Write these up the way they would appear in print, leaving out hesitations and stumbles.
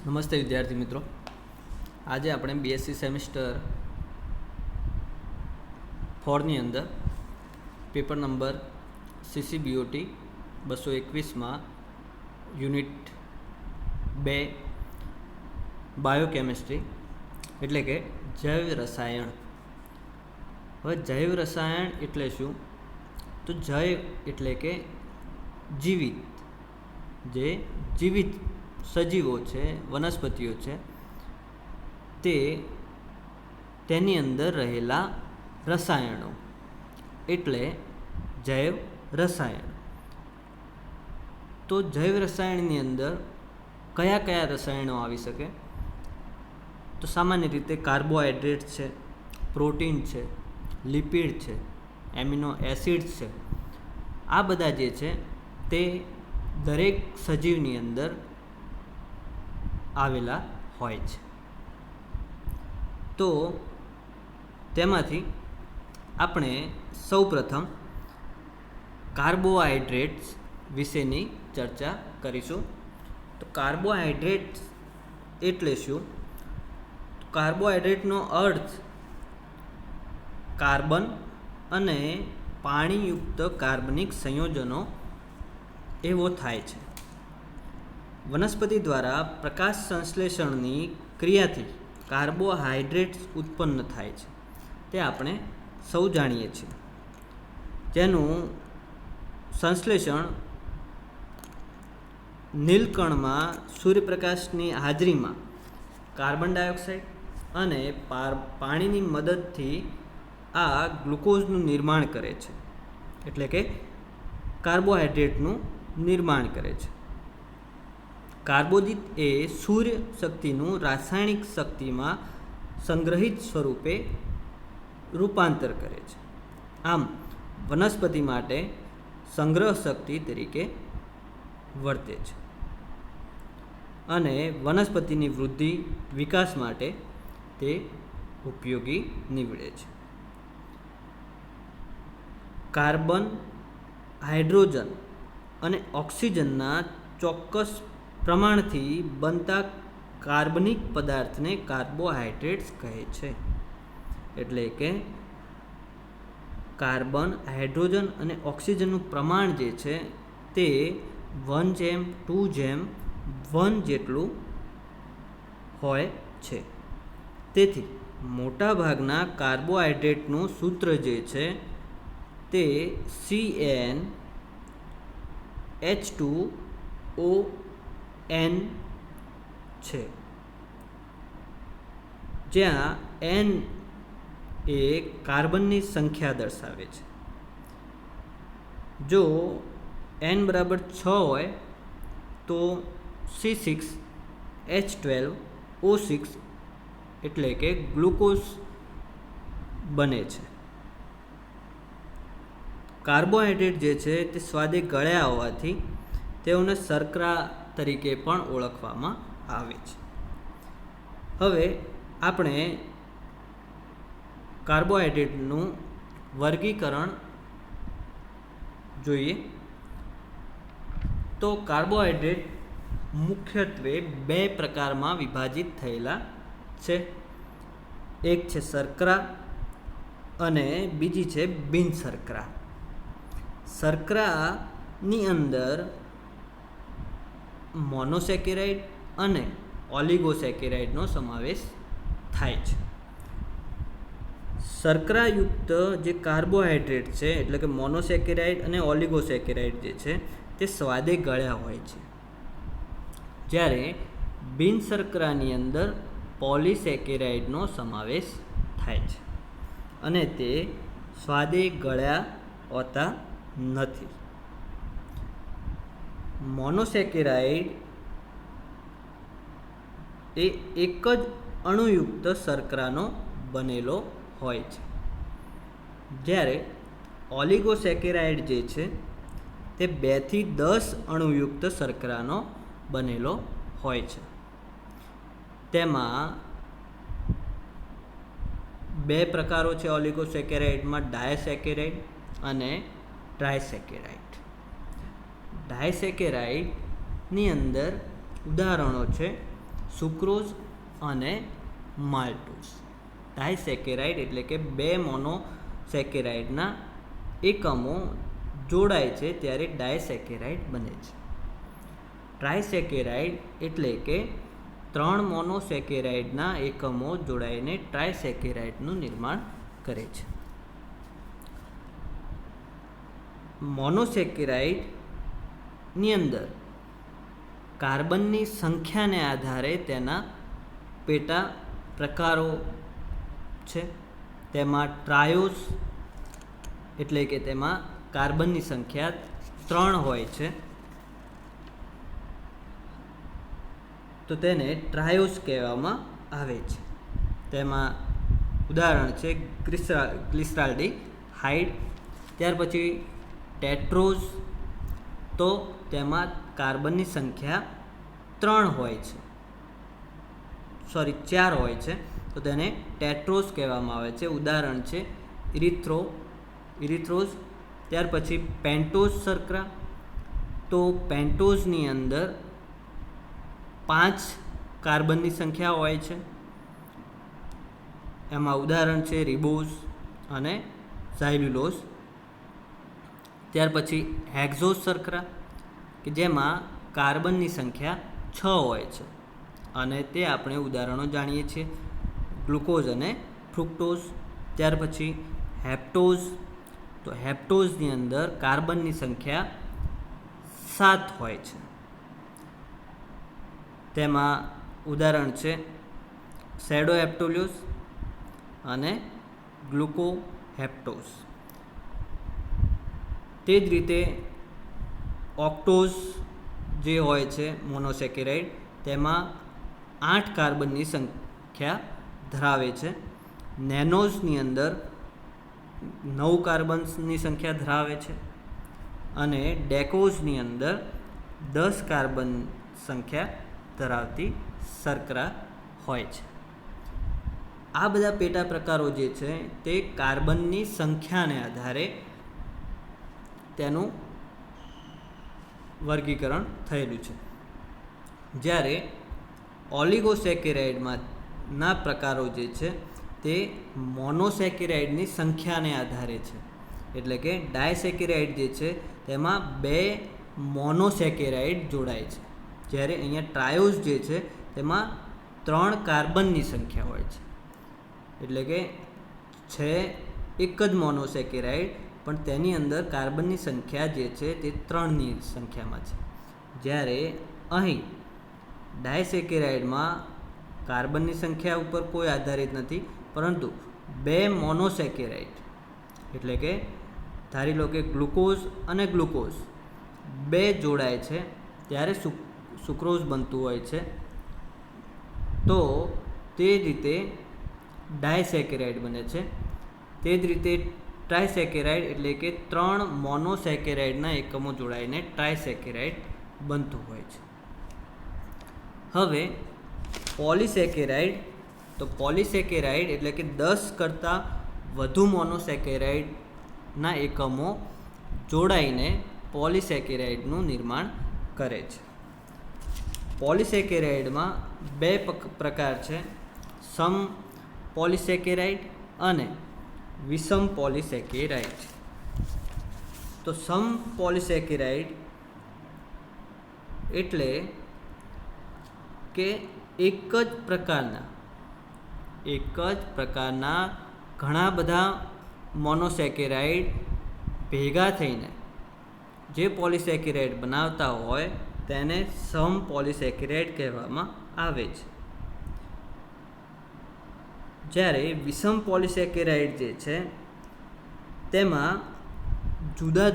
નમસ્તે વિદ્યાર્થી મિત્રો, આજે આપણે બીએસસી સેમિસ્ટર 4ની અંદર પેપર નંબર CCBOT 221માં યુનિટ 2 બાયોકેમિસ્ટ્રી એટલે કે જૈવ રસાયણ. હવે જૈવ રસાયણ એટલે શું? તો જૈવ એટલે કે જીવિત, જે જીવિત સજીવો છે, વનસ્પતિઓ છે, તેની અંદર રહેલા રસાયણો એટલે જૈવ રસાયણ. તો જૈવ રસાયણની અંદર કયા કયા રસાયણો આવી શકે? તો સામાન્ય રીતે કાર્બોહાઈડ્રેટ છે, પ્રોટીન છે, લિપિડ છે, એમિનો એસિડ્સ છે. આ બધા જે છે તે દરેક સજીવની અંદર આવેલા હોય છે. તો તેમાંથી આપણે સૌપ્રથમ કાર્બોહાઈડ્રેટ્સ વિશેની ચર્ચા કરીશું. તો કાર્બોહાઈડ્રેટ્સ એટલે શું? કાર્બોહાઈડ્રેટનો અર્થ કાર્બન અને પાણીયુક્ત કાર્બનિક સંયોજનો એવો થાય છે. વનસ્પતિ દ્વારા પ્રકાશ સંશ્લેષણની ક્રિયાથી કાર્બોહાઈડ્રેટ્સ ઉત્પન્ન થાય છે, તે આપણે સૌ જાણીએ છીએ. જેનું સંશ્લેષણ નીલકણમાં સૂર્યપ્રકાશની હાજરીમાં કાર્બન ડાયોક્સાઇડ અને પાણીની મદદથી આ ગ્લુકોઝનું નિર્માણ કરે છે, એટલે કે કાર્બોહાઈડ્રેટનું નિર્માણ કરે છે. કાર્બોદિત એ સૂર્ય શક્તિનું રાસાયણિક શક્તિમાં સંગ્રહિત સ્વરૂપે રૂપાંતર કરે છે. આમ વનસ્પતિ માટે સંગ્રહ શક્તિ તરીકે વર્તે છે અને વનસ્પતિની વૃદ્ધિ વિકાસ માટે તે ઉપયોગી નીવડે છે. કાર્બન, હાઇડ્રોજન અને ઓક્સિજનના ચોક્કસ પ્રમાણથી બનતા કાર્બનિક પદાર્થને કાર્બોહાઈડ્રેટ્સ કહે છે. એટલે કે કાર્બન, હાઇડ્રોજન અને ઓક્સિજનનું પ્રમાણ જે છે તે 1:2:1 જેટલું હોય છે. તેથી મોટાભાગના કાર્બોહાઈડ્રેટનું સૂત્ર જે છે તે CnH2ON છે, જ્યાં N એ કાર્બનની સંખ્યા દર્શાવે છે. જો N બરાબર 6 હોય તો C6H12O6 એટલે કે ગ્લુકોઝ બને છે. કાર્બોહાઈડ્રેટ જે છે તે સ્વાદે ગળ્યા હોવાથી તેઓને શર્કરા તરીકે પણ ઓળખવામાં આવે છે. હવે આપણે કાર્બોહાઈડ્રેટનું વર્ગીકરણ જોઈએ. તો કાર્બોહાઈડ્રેટ મુખ્યત્વે 2 પ્રકારમાં વિભાજિત થયેલા છે. એક છે શર્કરા અને બીજી છે બિન શર્કરા. શર્કરાની અંદર મોનોસેકેરાઇડ અને ઓલિગોસેકેરાઇડનો સમાવેશ થાય છે. શર્કરાયુક્ત જે કાર્બોહાઈડ્રેટ છે એટલે કે મોનોસેકેરાઇડ અને ઓલિગોસેકેરાઇડ જે છે તે સ્વાદે ગળ્યા હોય છે, જ્યારે બિન શર્કરાની અંદર પોલિસેકેરાઇડનો સમાવેશ થાય છે અને તે સ્વાદે ગળ્યા હોતા નથી. મોનોસેકેરાઇડ એ એક જ અણુયુક્ત શર્કરાનો બનેલો હોય છે, જ્યારે ઓલિગોસેકેરાઇડ જે છે તે 2 થી 10 અણુયુક્ત શર્કરાનો બનેલો હોય છે. તેમાં 2 પ્રકારો છે ઓલિગોસેકેરાઇડમાં, ડાયસેકેરાઇડ અને ટ્રાયસેકેરાઇડ. ડાયસેકેરાઇડની અંદર ઉદાહરણો છે સુક્રોઝ અને માલ્ટોઝ. ડાયસેકેરાઇડ એટલે કે બે મોનોસેકેરાઇડના એકમો જોડાય છે ત્યારે ડાયસેકેરાઇડ બને છે. ટ્રાયસેકેરાઇડ એટલે કે 3 મોનોસેકેરાઇડના એકમો જોડાઈને ટ્રાયસેકેરાઇડનું નિર્માણ કરે છે. મોનોસેકેરાઇડની અંદર કાર્બનની સંખ્યાને આધારે તેના પેટા પ્રકારો છે. તેમાં ટ્રાયોસ એટલે કે તેમાં કાર્બનની સંખ્યા 3 હોય છે, તો તેને ટ્રાયોસ કહેવામાં આવે છે. તેમાં ઉદાહરણ છે ગ્લિસરાલ્ડીહાઇડ. ત્યાર પછી ટેટ્રોઝ, તો તેમાં કાર્બનની સંખ્યા 4 હોય છે, તો તેને ટેટ્રોઝ કહેવામાં આવે છે. ઉદાહરણ છે ઇરિથ્રોઝ. ત્યાર પછી પેન્ટોઝ શર્કરા, તો પેન્ટોઝની અંદર 5 કાર્બનની સંખ્યા હોય છે. એમાં ઉદાહરણ છે રિબોઝ અને ઝાયલ્યુલોઝ. ત્યાર પછી હેક્ઝોઝ શર્કરા કે જેમાં કાર્બનની સંખ્યા 6 હોય છે, અને તે આપણે ઉદાહરણો જાણીએ છીએ, ગ્લુકોઝ અને ફ્રુક્ટોઝ. ત્યાર પછી હેપ્ટોઝ, તો હેપ્ટોઝની અંદર કાર્બનની સંખ્યા 7 હોય છે. તેમાં ઉદાહરણ છે સેડોહેપ્ટોલોઝ અને ગ્લુકોહેપ્ટોઝ. તે જ રીતે ઓક્ટોઝ જે હોય છે મોનોસેકેરાઇડ, તેમાં 8 કાર્બનની સંખ્યા ધરાવે છે. નેનોઝની અંદર 9 કાર્બન્સની સંખ્યા ધરાવે છે, અને ડેકોઝની અંદર 10 કાર્બન સંખ્યા ધરાવતી શર્કરા હોય છે. આ બધા પેટા પ્રકારો જે છે તે કાર્બનની સંખ્યાને આધારે તેનું વર્ગીકરણ થયેલું છે. જ્યારે ઓલિગોસેકેરાઇડના પ્રકારો જે છે તે મોનોસેકેરાઇડની સંખ્યાને આધારે છે. એટલે કે ડાયસેકેરાઇડ જે છે તેમાં 2 મોનોસેકેરાઇડ જોડાય છે, જ્યારે અહીંયા ટ્રાયોઝ જે છે તેમાં 3 કાર્બનની સંખ્યા હોય છે. એટલે કે છે એક જ મોનોસેકેરાઇડ, પણ તેની અંદર કાર્બનની સંખ્યા જે છે તે 3ની સંખ્યામાં છે. જ્યારે અહીં ડાયસેકેરાઇડમાં કાર્બનની સંખ્યા ઉપર કોઈ આધારિત નથી, પરંતુ 2 મોનોસેકેરાઇડ એટલે કે ધારી લો કે ગ્લુકોઝ અને ગ્લુકોઝ 2 જોડાય છે ત્યારે સુક્રોઝ બનતું હોય છે. તો તે રીતે ડાયસેકેરાઇડ બને છે. તે જ રીતે ટ્રાયસેકેરાઇડ એટલે કે 3 મોનોસેકેરાઇડના એકમો જોડાઈને ટ્રાયસેકેરાઇડ બનતું હોય છે. હવે પોલિસેકેરાઇડ, તો પોલિસેકેરાઇડ એટલે કે 10 કરતાં વધુ મોનોસેકેરાઇડના એકમો જોડાઈને પોલિસેકેરાઇડનું નિર્માણ કરે છે. પોલિસેકેરાઇડમાં 2 પ્રકાર છે, સમ પોલિસેકેરાઇડ અને વિષમ પોલિસેકેરાઇડ. તો સમ પોલિસેકેરાઇડ એટલે કે એક જ પ્રકારના ઘણા બધા મોનોસેકેરાઇડ ભેગા થઈને જે પોલિસેકેરાઇડ બનાવતા હોય તેને સમ પોલિસેકેરાઇડ કહેવામાં આવે છે. જ્યારે વિષમ પોલિસેકેરાઇડ જે છે તેમાં જુદા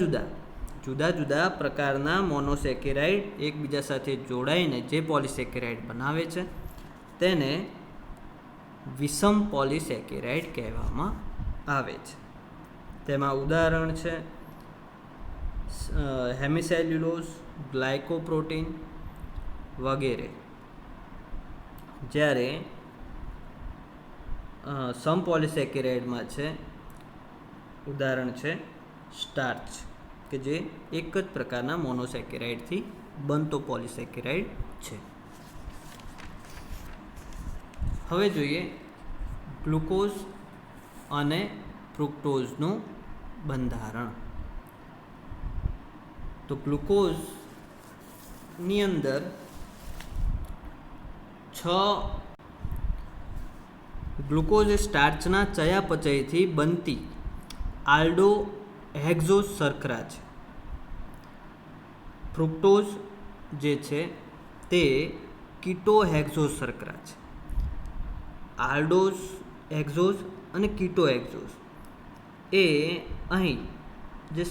જુદા પ્રકારના મોનોસેકેરાઇડ એકબીજા સાથે જોડાઈને જે પોલિસેકેરાઇડ બનાવે છે તેને વિષમ પોલિસેકેરાઇડ કહેવામાં આવે છે. તેમાં ઉદાહરણ છે હેમિસેલ્યુલોઝ, ગ્લાયકોપ્રોટીન વગેરે. જ્યારે સમ પોલિસેકેરાઇડમાં છે ઉદાહરણ છે સ્ટાર્ચ, કે જે એક જ પ્રકારના મોનોસેકેરાઇડથી બનતો પોલિસેકેરાઇડ છે. હવે જોઈએ ગ્લુકોઝ અને ફ્રુક્ટોઝનું બંધારણ. તો ગ્લુકોઝની અંદર 6 ગ્લુકોઝ એ સ્ટાર્ચના ચયાપચયથી બનતી આલ્ડોહેક્ઝોઝ શર્કરા છે. ફ્રુક્ટોઝ જે છે તે કીટોહેક્ઝોઝ શર્કરા છે. આલ્ડોઝ હેક્ઝોઝ અને કીટોહેક્ઝોઝ એ અહીં જે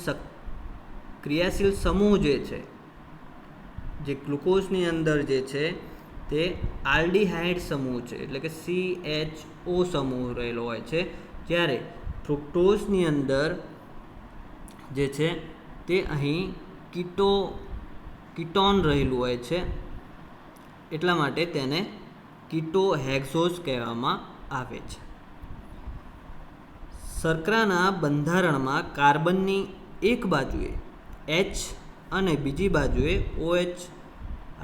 ક્રિયાશીલ સમૂહ જે છે, જે ગ્લુકોઝની અંદર જે છે તે આલ્ડીહાઇડ સમૂહ છે, એટલે કે CHO સમૂહ રહેલો હોય છે. જ્યારે ફ્રુક્ટોઝની અંદર જે છે તે અહીં કીટોન રહેલું હોય છે, એટલા માટે તેને કીટોહેક્ઝોઝ કહેવામાં આવે છે. શર્કરાના બંધારણમાં કાર્બનની એક બાજુએ H અને બીજી બાજુએ OH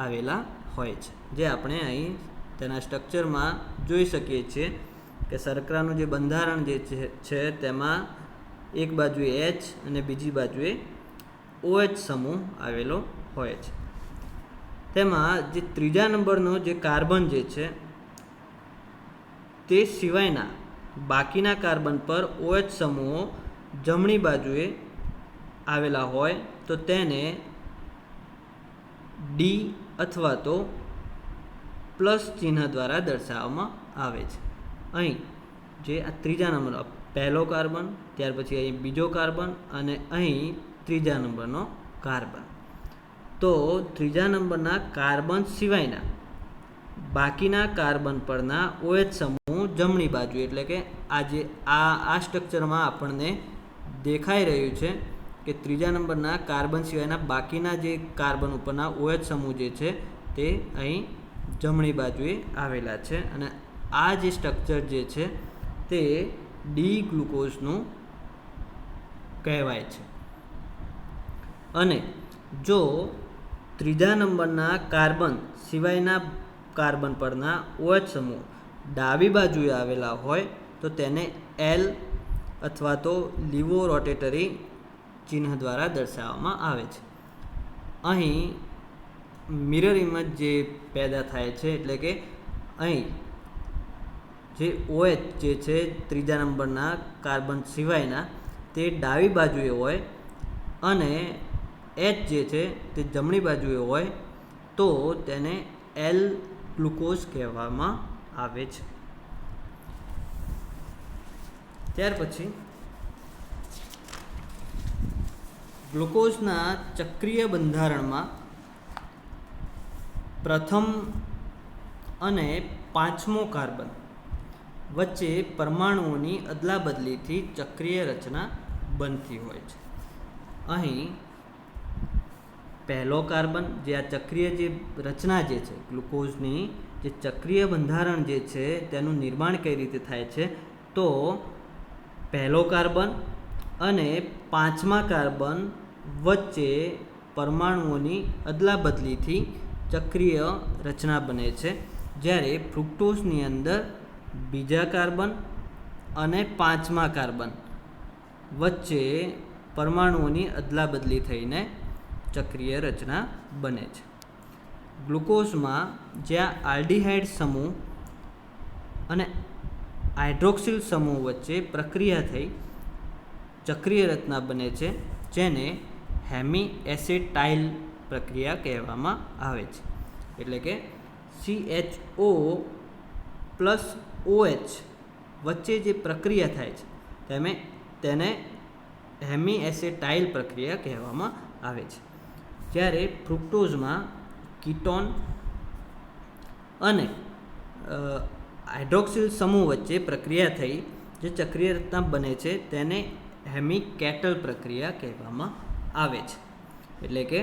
આવેલા હોય છે, જે આપણે અહીં તેના સ્ટ્રક્ચરમાં જોઈ શકીએ છીએ કે શર્કરાનું જે બંધારણ જે છે તેમાં એક બાજુએ H અને બીજી બાજુએ OH સમૂહ આવેલો હોય છે. તેમાં જે ત્રીજા નંબરનો જે કાર્બન જે છે તે સિવાયના બાકીના કાર્બન પર OH સમૂહો જમણી બાજુએ આવેલા હોય તો તેને ડી અથવા તો પ્લસ ચિહ્ન દ્વારા દર્શાવવામાં આવે છે. અહીં જે આ ત્રીજા નંબરનો પહેલો કાર્બન, ત્યાર પછી અહીં બીજો કાર્બન અને અહીં ત્રીજા નંબરનો કાર્બન. તો ત્રીજા નંબરના કાર્બન સિવાયના બાકીના કાર્બન પરના OH સમૂહ જમણી બાજુ, એટલે કે આ સ્ટ્રક્ચરમાં આપણને દેખાઈ રહ્યું છે કે ત્રીજા નંબરના કાર્બન સિવાયના બાકીના જે કાર્બન ઉપરના OH સમૂહ જે છે તે અહીં જમણી બાજુએ આવેલા છે. અને આ જે સ્ટ્રક્ચર જે છે તે ડી ગ્લુકોઝનું કહેવાય છે. અને જો ત્રીજા નંબરના કાર્બન સિવાયના કાર્બન પરના OH સમૂહ ડાબી બાજુએ આવેલા હોય તો તેને L અથવા તો લીવો રોટેટરી ચિહ્ન દ્વારા દર્શાવવામાં આવે છે. અહીં મિરર ઇમેજ જે પેદા થાય છે, એટલે કે અહીં જે OH જે છે ત્રીજા નંબરના કાર્બન સિવાયના તે ડાબી બાજુએ હોય અને H જે છે તે જમણી બાજુએ હોય તો તેને L ગ્લુકોઝ કહેવામાં આવે છે. ત્યાર પછી ગ્લુકોઝના ચક્રીય બંધારણમાં પ્રથમ અને પાંચમો કાર્બન વચ્ચે પરમાણુઓની અદલાબદલીથી ચક્રીય રચના બનતી હોય છે. અહીં પહેલો કાર્બન જે આ ચક્રીય જે રચના જે છે ગ્લુકોઝની જે ચક્રીય બંધારણ જે છે તેનું નિર્માણ કઈ રીતે થાય છે, તો પહેલો કાર્બન અને પાંચમા કાર્બન વચ્ચે પરમાણુઓની અદલાબદલીથી ચક્રીય રચના બને છે. જ્યારે ફ્રુક્ટોઝની અંદર બીજા કાર્બન અને પાંચમા કાર્બન વચ્ચે પરમાણુઓની અદલાબદલી થઈને ચક્રીય રચના બને છે. ગ્લુકોઝમાં જ્યાં આલ્ડીહાઇડ સમૂહ અને હાઇડ્રોક્સિલ સમૂહ વચ્ચે પ્રક્રિયા થઈ ચક્રીય રચના બને છે, જેને હેમી એસેટાઇલ પ્રક્રિયા કહેવામાં આવે છે. એટલે કે CHO પ્લસ OH વચ્ચે જે પ્રક્રિયા થાય છે તેને હેમી એસેટાઇલ પ્રક્રિયા કહેવામાં આવે છે. જ્યારે ફ્રુક્ટોઝમાં કીટોન અને હાઇડ્રોક્સિલ સમૂહ વચ્ચે પ્રક્રિયા થઈ જે ચક્રીય રચના બને છે તેને હેમી કેટલ પ્રક્રિયા કહેવામાં આવે છે. એટલે કે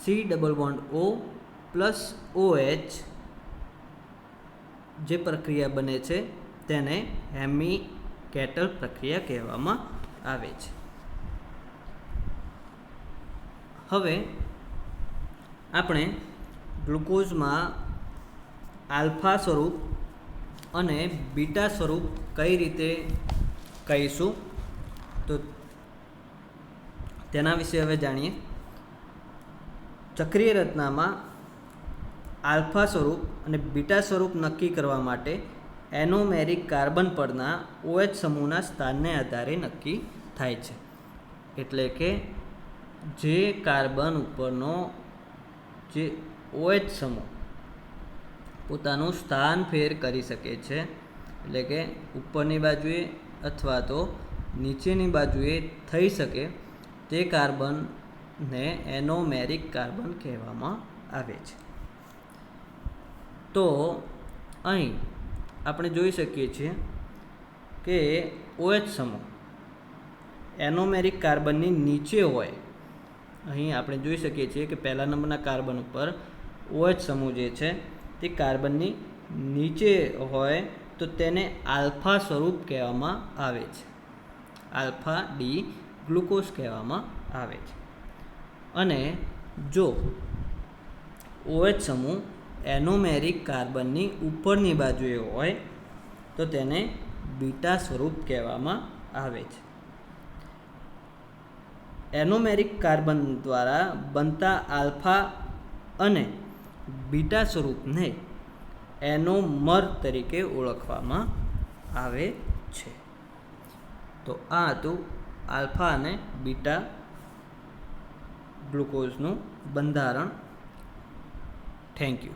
C≡O પ્લસ OH જે પ્રક્રિયા બને છે તેને હેમી કેટલ પ્રક્રિયા કહેવામાં આવે છે. હવે આપણે ગ્લુકોઝમાં આલ્ફા સ્વરૂપ અને બીટા સ્વરૂપ કઈ રીતે કહીશું તો તેના વિશે હવે જાણીએ. ચક્રીય રચનામાં આલ્ફા સ્વરૂપ અને બીટા સ્વરૂપ નક્કી કરવા માટે એનોમેરિક કાર્બન પરના OH સમૂહના સ્થાનને આધારે નક્કી થાય છે. એટલે કે જે કાર્બન ઉપરનો જે OH સમૂહ પોતાનું સ્થાન ફેર કરી શકે છે, એટલે કે ઉપરની બાજુએ અથવા તો નીચેની બાજુએ થઈ શકે, તે કાર્બનને એનોમેરિક કાર્બન કહેવામાં આવે છે. તો અહીં આપણે જોઈ શકીએ છીએ કે OH સમૂહ એનોમેરિક કાર્બનની નીચે હોય. અહીં આપણે જોઈ શકીએ છીએ કે પહેલા નંબરના કાર્બન ઉપર OH સમૂહ જે છે તે કાર્બનની નીચે હોય તો તેને આલ્ફા સ્વરૂપ કહેવામાં આવે છે. આલ્ફા ડી ગ્લુકોઝ કહેવામાં આવે છે. અને જો OH સમૂહ એનોમેરિક કાર્બનની ઉપરની બાજુએ હોય તો તેને બીટા સ્વરૂપ કહેવામાં આવે છે. એનોમેરિક કાર્બન દ્વારા બનતા આલ્ફા અને બીટા સ્વરૂપને એનોમર તરીકે ઓળખવામાં આવે છે. તો આ હતું આલ્ફા અને બીટા ગ્લુકોઝનું બંધારણ. Thank you.